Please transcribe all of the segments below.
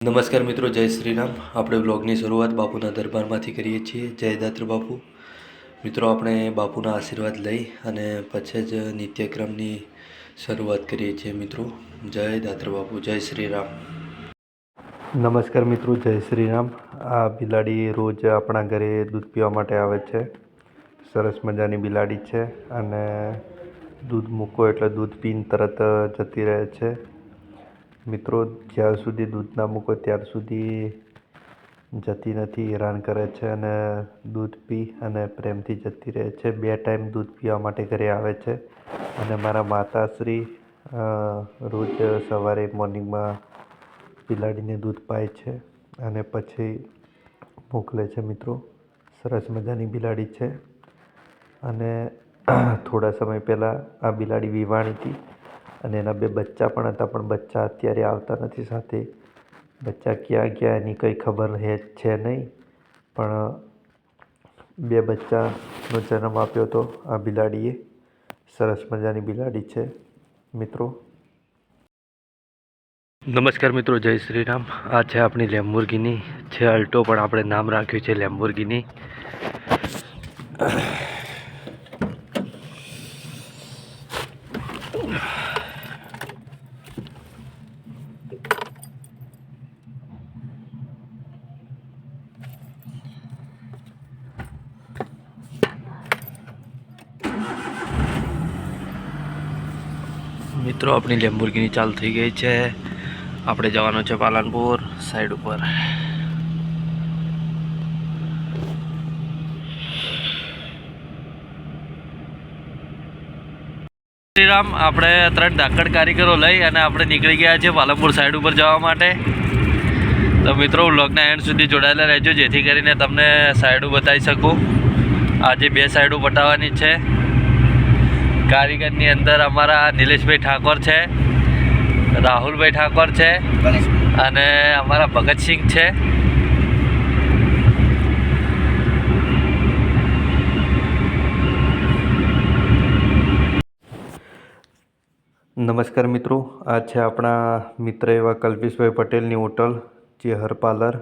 નમસ્કાર મિત્રો, જય શ્રી રામ. આપણે બ્લોગની શરૂઆત બાપુના દરબારમાંથી કરીએ છીએ. જય દાત્ર બાપુ. મિત્રો, આપણે બાપુના આશીર્વાદ લઈ અને પછી જ નિત્યક્રમની શરૂઆત કરીએ છીએ. મિત્રો, જય દાત્ર બાપુ, જય શ્રી રામ. નમસ્કાર મિત્રો, જય શ્રી રામ. આ બિલાડી રોજ આપણા ઘરે દૂધ પીવા માટે આવે છે. સરસ મજાની બિલાડી છે અને દૂધ મૂકો એટલે દૂધ પીને તરત જતી રહે છે. મિત્રો, જ્યાર સુધી દૂધ ના મૂકો ત્યાર સુધી જતી નથી, હેરાન કરે છે અને દૂધ પી અને પ્રેમથી જતી રહે છે. 2 ટાઈમ દૂધ પીવા માટે ઘરે આવે છે અને મારા માતાશ્રી રોજ સવારે મોર્નિંગમાં બિલાડીને દૂધ પાય છે અને પછી મોકલે છે. મિત્રો, સરસ મજાની બિલાડી છે અને થોડા સમય પહેલાં આ બિલાડી વિવાણી હતી અને એના 2 બચ્ચા પણ હતા, પણ બચ્ચા અત્યારે આવતા નથી સાથે. બચ્ચા ક્યાં ગયા એની કંઈ ખબર છે નહીં, પણ 2 બચ્ચાનો જન્મ આપ્યો હતો આ બિલાડીએ. સરસ મજાની બિલાડી છે. મિત્રો, નમસ્કાર મિત્રો, જય શ્રી રામ. આ છે આપણી લેમ્બોર્ગિની છે, અલ્ટો, પણ આપણે નામ રાખ્યું છે લેમ્બોર્ગિની. મિત્રો, આપણી લેમ્બોર્ગિની ચાલુ થઈ ગઈ છે. આપણે જવાનું છે પાલનપુર સાઈડ ઉપર. શ્રીરામ, આપણે 3 ધાકડ કારીગરો લઈ અને આપણે નીકળી ગયા છે પાલનપુર સાઈડ ઉપર જવા માટે. તો મિત્રો, વ્લોગના એન્ડ સુધી જોડાયેલા રહેજો જેથી કરીને તમને સાઈડો બતાવી શકું. આજે 2 સાઈડો બતાવવાની છે. કારીગરની અંદર અમારા નિલેશભાઈ ઠાકોર છે, રાહુલભાઈ ઠાકોર છે અને અમારા ભગતસિંહ છે. નમસ્કાર મિત્રો, આ છે આપણા મિત્ર એવા કલ્પેશભાઈ પટેલની હોટલ, જે હર પાર્લર.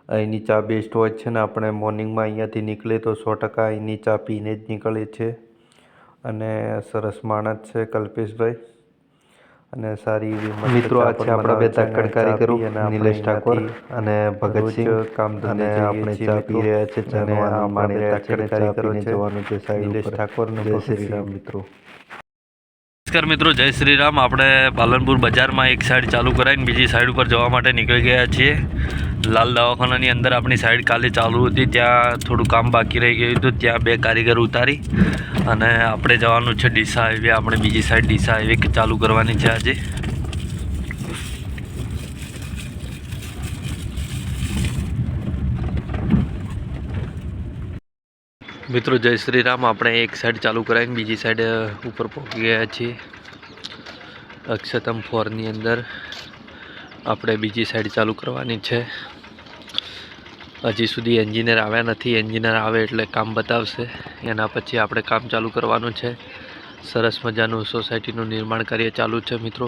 અહીંની ચા બેસ્ટ હોય છે ને આપણે મોર્નિંગમાં અહીંયાથી નીકળીએ તો 100% અહીંની ચા પીને જ નીકળીએ છીએ. અને સરસ માણસ છે કલ્પેશભાઈ અને સારી એવી મિત્રો. આ છે આપણા 2 ધાકડ કારીગરો, નિલેશ ઠાકોર અને ભગતસિંહ. કામ અને આપણે ચા પી રહ્યા છે, ચાનો આનંદ માણી રહ્યા છે. કારીગરો જવાનું છે નિલેશ ઠાકોર ને શ્રી રામ. મિત્રો, નમસ્કાર મિત્રો, જય શ્રી રામ. આપણે પાલનપુર બજારમાં એક સાઈડ ચાલુ કરાવીને બીજી સાઈડ ઉપર જવા માટે નીકળી ગયા છીએ. લાલ દવાખાનાની અંદર આપણી સાઈડ કાલે ચાલુ હતી, ત્યાં થોડું કામ બાકી રહી ગયું હતું, ત્યાં 2 કારીગર ઉતારી અને આપણે જવાનું છે ડીસા હાઈવે. આપણે બીજી સાઈડ ડીસા હાઈવે ચાલુ કરવાની છે આજે. મિત્રો, જય શ્રી રામ. આપણે એક સાઈડ ચાલુ કરાવીને બીજી સાઈડ ઉપર પહોંચી ગયા છીએ. અક્ષતમ 4ની અંદર આપણે બીજી સાઈડ ચાલુ કરવાની છે. હજી સુધી એન્જિનિયર આવ્યા નથી. એન્જિનિયર આવે એટલે કામ બતાવશે, એના પછી આપણે કામ ચાલુ કરવાનું છે. સરસ મજાનું સોસાયટીનું નિર્માણ કાર્ય ચાલુ છે. મિત્રો,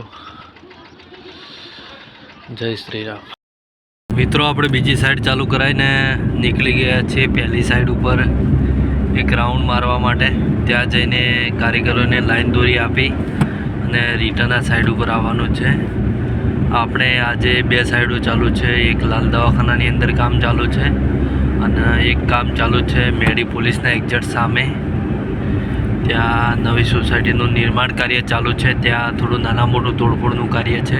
જય શ્રી રામ. મિત્રો, આપણે બીજી સાઈડ ચાલુ કરાવીને નીકળી ગયા છીએ પહેલી સાઈડ ઉપર એક રાઉન્ડ મારવા માટે. ત્યાં જઈને કારીગરોને લાઈન દોરી આપી અને રિટર્ન આ સાઈડ ઉપર આવવાનું છે. આપણે આજે 2 સાઈડો ચાલુ છે. એક લાલ દવાખાનાની અંદર કામ ચાલુ છે અને એક કામ ચાલુ છે મેડી પોલીસના એક્ઝેક્ટ સામે. ત્યાં નવી સોસાયટીનું નિર્માણ કાર્ય ચાલુ છે. ત્યાં થોડું નાના મોટું તોડફોડનું કાર્ય છે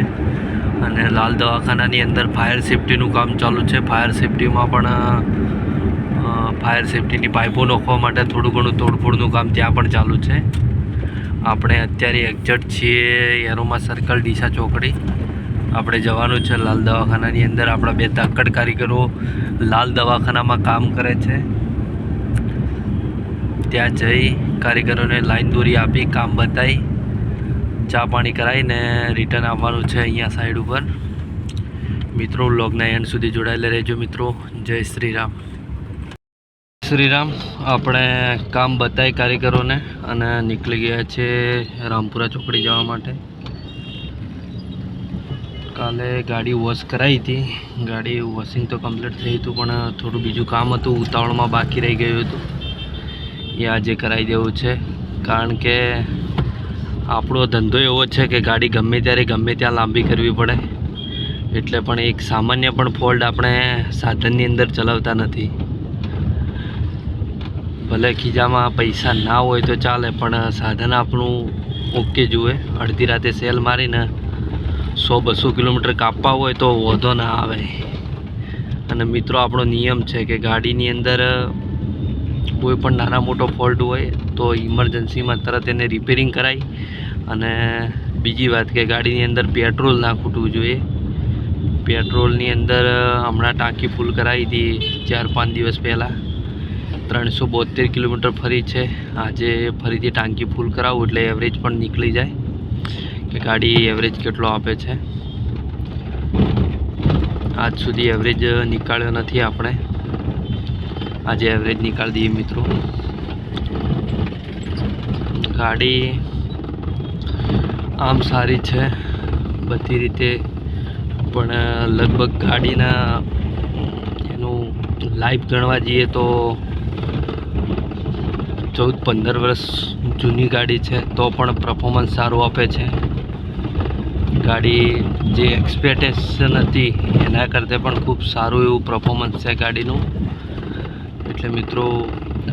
અને લાલ દવાખાનાની અંદર ફાયર સેફ્ટીનું કામ ચાલુ છે. ફાયર સેફ્ટીમાં પણ ફાયર સેફ્ટીની પાઇપો નાખવા માટે થોડું ઘણું તોડફોડનું કામ ત્યાં પણ ચાલુ છે. આપણે અત્યારે એક્ઝેક્ટ છીએ એરોમા સર્કલ, ડીસા ચોકડી. આપણે જવાનું છે લાલ દવાખાનાની અંદર. આપણા 2 ધાકડ કારીગરો લાલ દવાખાનામાં કામ કરે છે. ત્યાં જઈ કારીગરોને લાઈન દોરી આપી, કામ બતાવી, ચા પાણી કરાવીને રિટર્ન આવવાનું છે અહીંયા સાઈડ ઉપર. મિત્રો, વ્લોગના એન્ડ સુધી જોડાયેલા રહેજો. મિત્રો, જય શ્રી રામ. શ્રી રામ. આપણે કામ બતાવી કારીગરોને અને નીકળી ગયા છે રામપુરા ચોકડી જવા માટે. કાલે ગાડી વોશ કરાવી હતી. ગાડી વોશિંગ તો કમ્પ્લીટ થઈ હતું, પણ થોડું બીજું કામ હતું, ઉતાવળમાં બાકી રહી ગયું હતું. એ આજે કરાવી દેવું છે, કારણ કે આપણો ધંધો એવો છે કે ગાડી ગમે ત્યારે ગમે ત્યાં લાંબી કરવી પડે. એટલે પણ એક સામાન્ય પણ ફોલ્ટ આપણે સાધનની અંદર ચલાવતા નથી. ભલે ખીજામાં પૈસા ના હોય તો ચાલે, પણ સાધન આપણું ઓકે જુએ. અડધી રાતે સેલ મારીને 100-200 કિલોમીટર કાપવા હોય તો વધો ના આવે. અને મિત્રો, આપણો નિયમ છે કે ગાડીની અંદર કોઈ પણ નાના મોટો ફોલ્ટ હોય તો ઇમરજન્સીમાં તરત એને રિપેરિંગ કરાય. અને બીજી વાત કે ગાડીની અંદર પેટ્રોલ ના ખૂટવું જોઈએ. પેટ્રોલની અંદર હમણાં ટાંકી ફૂલ કરાવી હતી 4-5 દિવસ પહેલાં. 372 કિલોમીટર ફરી છે. આજે ફરીથી ટાંકી ફૂલ કરાવું એટલે એવરેજ પણ નીકળી જાય કે ગાડી એવરેજ કેટલો આપે છે. આજ સુધી એવરેજ નીકાળ્યો નથી આપણે. આજે એવરેજ નીકાળી દઈએ મિત્રો. ગાડી આમ સારી છે બધી રીતે, પણ લગભગ ગાડીના એનું લાઈફ ગણવા જઈએ તો 14-15 વર્ષ જૂની ગાડી છે, તો પણ પરફોર્મન્સ સારું આપે છે. ગાડી જે એક્સપેક્ટેશન હતી એના કરતાં પણ ખૂબ સારું એવું પરફોર્મન્સ છે ગાડીનું. એટલે મિત્રો,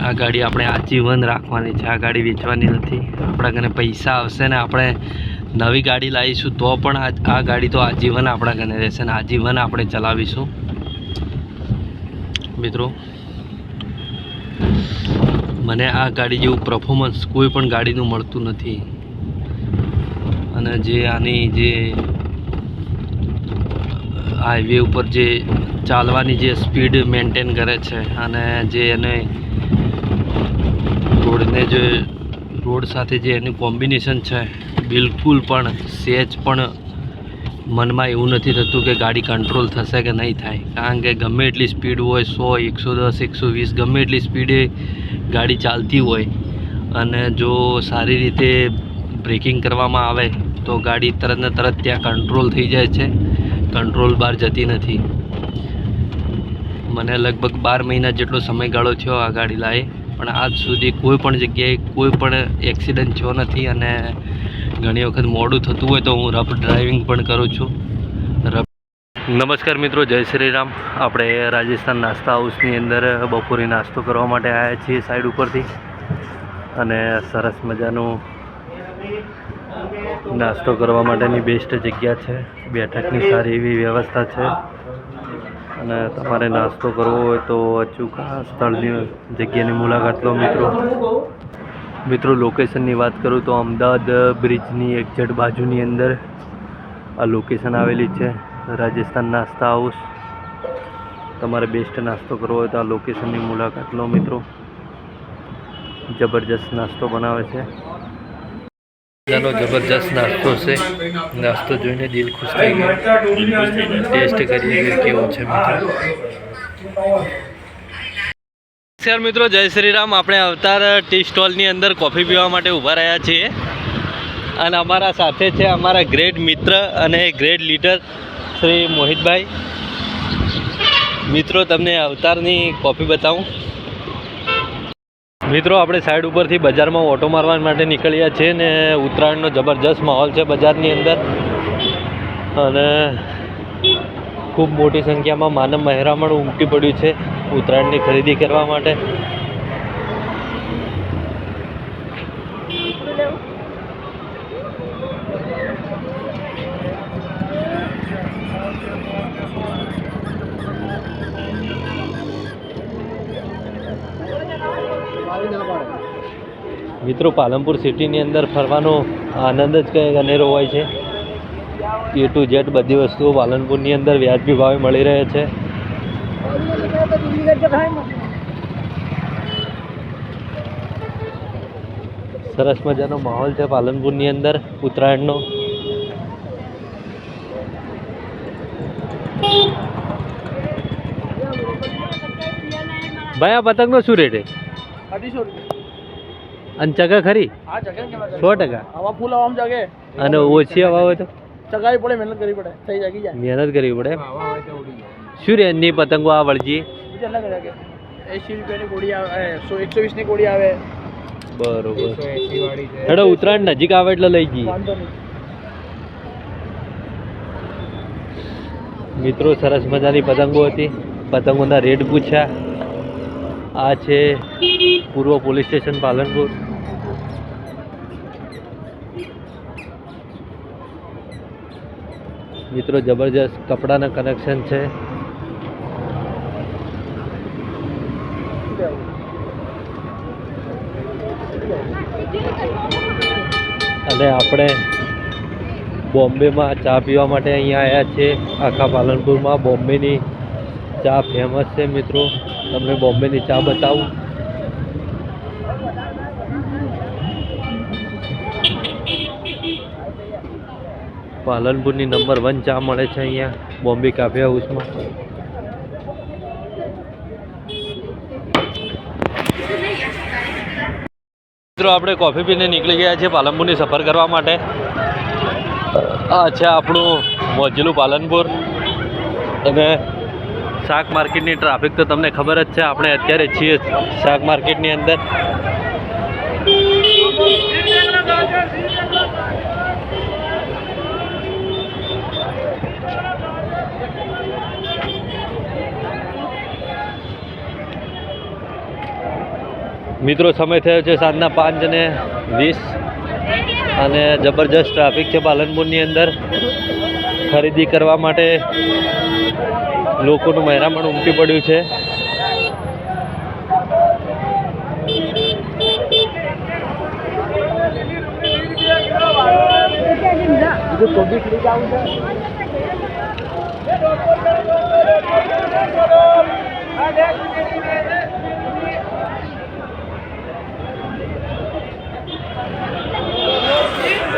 આ ગાડી આપણે આજીવન રાખવાની છે. આ ગાડી વેચવાની નથી. આપણા ઘરે પૈસા આવશે ને આપણે નવી ગાડી લાવીશું તો પણ આ ગાડી તો આજીવન આપણા ઘરે રહેશે ને આજીવન આપણે ચલાવીશું. મિત્રો, મને આ ગાડી જેવું પરફોર્મન્સ કોઈ પણ ગાડીનું મળતું નથી. અને જે આની જે હાઈવે ઉપર જે ચાલવાની જે સ્પીડ મેન્ટેન કરે છે, અને જે એને રોડ સાથે જે એનું કોમ્બિનેશન છે, બિલકુલ પણ સહેજ પણ મનમાં એવું નથી થતું કે ગાડી કંટ્રોલ થશે કે નહીં થાય. કારણ કે ગમે એટલી સ્પીડ હોય, 100, 110, 120, ગમે એટલી સ્પીડે ગાડી ચાલતી હોય, અને જો સારી રીતે બ્રેકિંગ કરવામાં આવે તો ગાડી તરત ને તરત ત્યાં કંટ્રોલ થઈ જાય છે. કંટ્રોલ બહાર જતી નથી. મને લગભગ 12 મહિના જેટલો સમયગાળો થયો આ ગાડી લાવી, પણ આજ સુધી કોઈ પણ જગ્યાએ કોઈ પણ એક્સિડન્ટ થયો નથી. અને ઘણી વખત મોડું થતું હોય તો હું રફ ડ્રાઇવિંગ પણ કરું છું. નમસ્કાર મિત્રો, જય શ્રી રામ. આપણે રાજસ્થાન નાસ્તા હાઉસની અંદર બપોરે નાસ્તો કરવા માટે આવ્યા છીએ સાઈડ ઉપરથી. અને સરસ મજાનું નાસ્તો કરવા માટેની બેસ્ટ જગ્યા છે. બેઠકની સારી એવી વ્યવસ્થા છે. અને તમારે નાસ્તો કરવો હોય તો અચૂક આ સ્થળની જગ્યાની મુલાકાત લો મિત્રો. લોકેશનની વાત કરું તો અમદાવાદ બ્રિજની એક્ઝેક્ટ બાજુની અંદર આ લોકેશન આવેલી છે, રાજસ્થાન નાસ્તા હાઉસ. તમારે બેસ્ટ નાસ્તો કરવો હોય તો આ લોકેશનની મુલાકાત લો મિત્રો. જબરજસ્ત નાસ્તો બનાવે છે. જબરજસ્ત નાસ્તો છે. નાસ્તો જોઈને દિલ ખુશ થઈ ગયો. ટેસ્ટ કરીએ કેવો છે મિત્રો. જય શ્રી રામ. આપણે અવતાર ટી સ્ટોલની અંદર કોફી પીવા માટે ઊભા રહ્યા છીએ. અને અમારા સાથે છે અમારા ગ્રેટ મિત્ર અને ગ્રેટ લીડર શ્રી મોહિતભાઈ. મિત્રો, તમને અવતારની કોફી બતાવું. મિત્રો, આપણે સાઈડ ઉપરથી બજારમાં ઓટો મારવા માટે નીકળ્યા છીએ ને ઉત્તરાયણનો જબરજસ્ત માહોલ છે બજારની અંદર. અને ખૂબ મોટી સંખ્યામાં માનવ મહેરામણ ઉમટી પડ્યું છે ઉત્તરાયણની ખરીદી કરવા માટે. મિત્રો, પાલનપુર સિટીની અંદર ફરવાનો આનંદ જ કંઈક અનેરો હોય છે. A to Z બધી વસ્તુઓ પાલનપુરની અંદર વ્યાજબી ભાવે મળી રહે છે. સરસ મજાનો માહોલ છે પાલનપુરની અંદર ઉત્તરાયણનો. ભાઈ, આ પતંગનો શું રેટ છે? 250 રૂપિયા. અને ચગા ખરી? હા, જગે 100%. હવા ફૂલ હવામાં જગે. અને ઓછી હવા હોય તો ચગાવી પડે, મહેનત કરવી પડે, થઈ જાય. મહેનત કરવી પડે. શું રેન્જની પતંગો આ વળજી? 80 રૂપિયાની ગોળી આવે, 120ની ગોળી આવે. બરોબર. હેડો ઉત્તરાયણ નજીક આવે એટલે લઈ જઈએ. વાંધો નહીં. મિત્રો સરસ મજાની પતંગો હતી. પતંગોના રેટ પૂછ્યા. આ છે પૂર્વ પોલીસ સ્ટેશન પાલનપુર. મિત્રો જબરજસ્ત કપડાના કનેક્શન છે. અને આપણે બોમ્બેમાં ચા પીવા માટે અહીંયા આવ્યા છે. આખા પાલનપુરમાં બોમ્બેની ચા ફેમસ છે. મિત્રો તમને બોમ્બેની ચા બતાવું. પાલનપુરની નંબર 1 ચા મળે છે અહીંયા બોમ્બે કાફે હાઉસમાં. મિત્રો આપણે કોફી પીને નીકળી ગયા છીએ પાલનપુરની સફર કરવા માટે. આ છે આપણું મોજીલું પાલનપુર. અને શાક માર્કેટની ટ્રાફિક તો તમને ખબર જ છે. આપણે અત્યારે છીએ શાક માર્કેટની અંદર. મિત્રો સમય થયો છે સાંજના 5:20 અને જબરજસ્ત ટ્રાફિક છે પાલનપુરની અંદર. ખરીદી કરવા માટે લોકોનું મહેરામણ ઉમટી પડ્યું છે.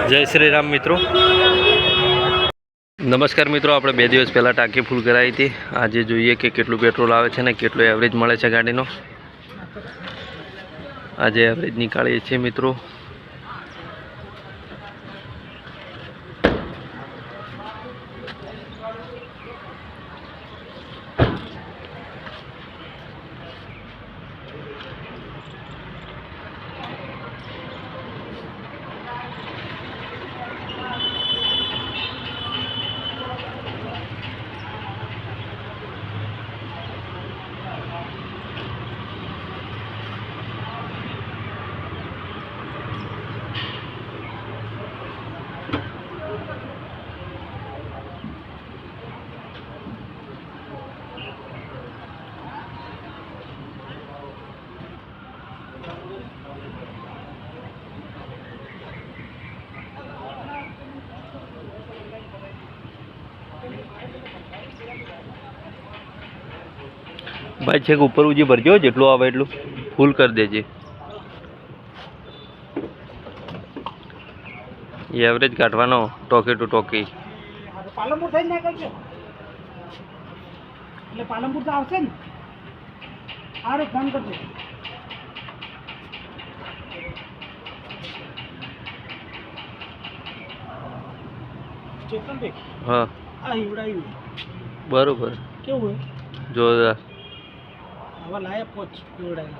જય શ્રી રામ મિત્રો. નમસ્કાર મિત્રો. આપણે 2 દિવસ પહેલાં ટાંકી ફૂલ કરાવી હતી. આજે જોઈએ કે કેટલું પેટ્રોલ આવે છે ને કેટલું એવરેજ મળે છે ગાડીનો. આજે એવરેજ નીકાળીએ છીએ મિત્રો. ભાઈ છેક ઉપર ઉજી ભરજો, જેટલું આવે એટલું ફૂલ કરી દેજે. એવરેજ કાઢવાનો ટોકી ટુ ટોકી. પાલનપુર થઈ ના કરજો એટલે પાલનપુર તો આવશે ને. સારું ફોન કરજો. ચેતનભાઈ હા આ હિવડાયું બરોબર. કેવું હોય જોરદાર. હવે લાયક પહોંચ હિવડાયું.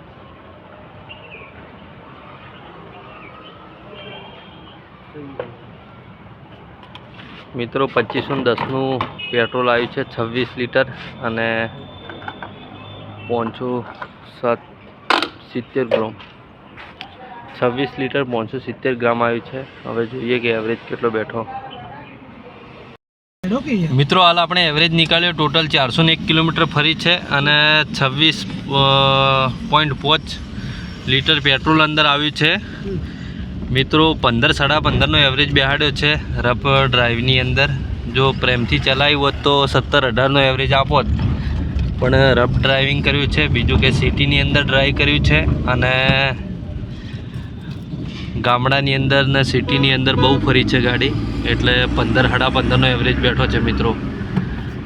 મિત્રો 2510નું પેટ્રોલ આવ્યું છે, 26 લીટર અને 570 ગ્રામ. 26 લીટર 570 ગ્રામ આવ્યું છે. હવે જોઈએ કે એવરેજ કેટલો બેઠો. મિત્રો હાલ આપણે એવરેજ નીકાળ્યો. ટોટલ 401 કિલોમીટર ફરી છે અને 26.5 લીટર પેટ્રોલ અંદર આવ્યું છે. મિત્રો 15-15.5નો એવરેજ બેહાડ્યો છે રફ ડ્રાઈવની અંદર. જો પ્રેમથી ચલાવ્યું હોત તો 17-18નો એવરેજ આપોત, પણ રફ ડ્રાઇવિંગ કર્યું છે. બીજું કે સિટીની અંદર ડ્રાઈવ કર્યું છે અને ગામડાની અંદર ને સિટીની અંદર બહુ ફરી છે ગાડી, એટલે 15-15.5નો એવરેજ બેઠો છે. મિત્રો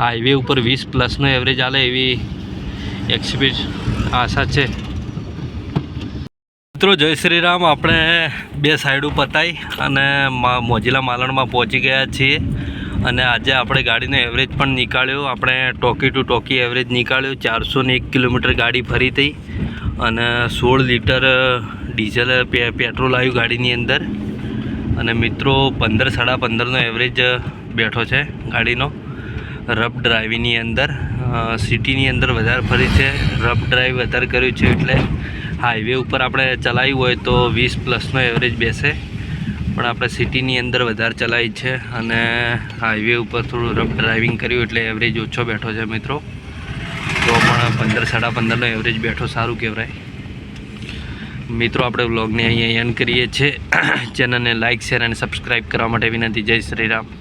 હાઈવે ઉપર 20+ નો એવરેજ આલે એવી એક્સપેક્ટ આશા છે. મિત્રો જય શ્રી રામ. આપણે 2 સાઈડ પતાવી અને મોજીલા માલણમાં પહોંચી ગયા છીએ. અને આજે આપણે ગાડીનો એવરેજ પણ નીકાળ્યો. આપણે ટોકી ટુ ટોકી એવરેજ નીકાળ્યો. 401 કિલોમીટર ગાડી ફરી હતી અને 16 લીટર ડીઝલ પેટ્રોલ આવ્યું ગાડીની અંદર. અને મિત્રો 15-15.5નો એવરેજ બેઠો છે ગાડીનો રફ ડ્રાઈવની અંદર. સિટીની અંદર વધારે ફરી છે, રફ ડ્રાઈવ વધારે કર્યું છે, એટલે હાઈવે ઉપર આપણે ચલાવ્યું હોય તો 20+ એવરેજ બેસે, પણ આપણે સિટીની અંદર વધારે ચલાવી છે અને હાઈવે ઉપર થોડું રફ ડ્રાઇવિંગ કર્યું એટલે એવરેજ ઓછો બેઠો છે મિત્રો. તો પણ 15-15.5નો એવરેજ બેઠો સારું કહેવાય. મિત્રો આપણે વ્લોગને અહીંયા એન્ડ કરીએ છીએ. ચેનલને લાઇક, શેર અને સબસ્ક્રાઈબ કરવા માટે વિનંતી. જય શ્રી રામ.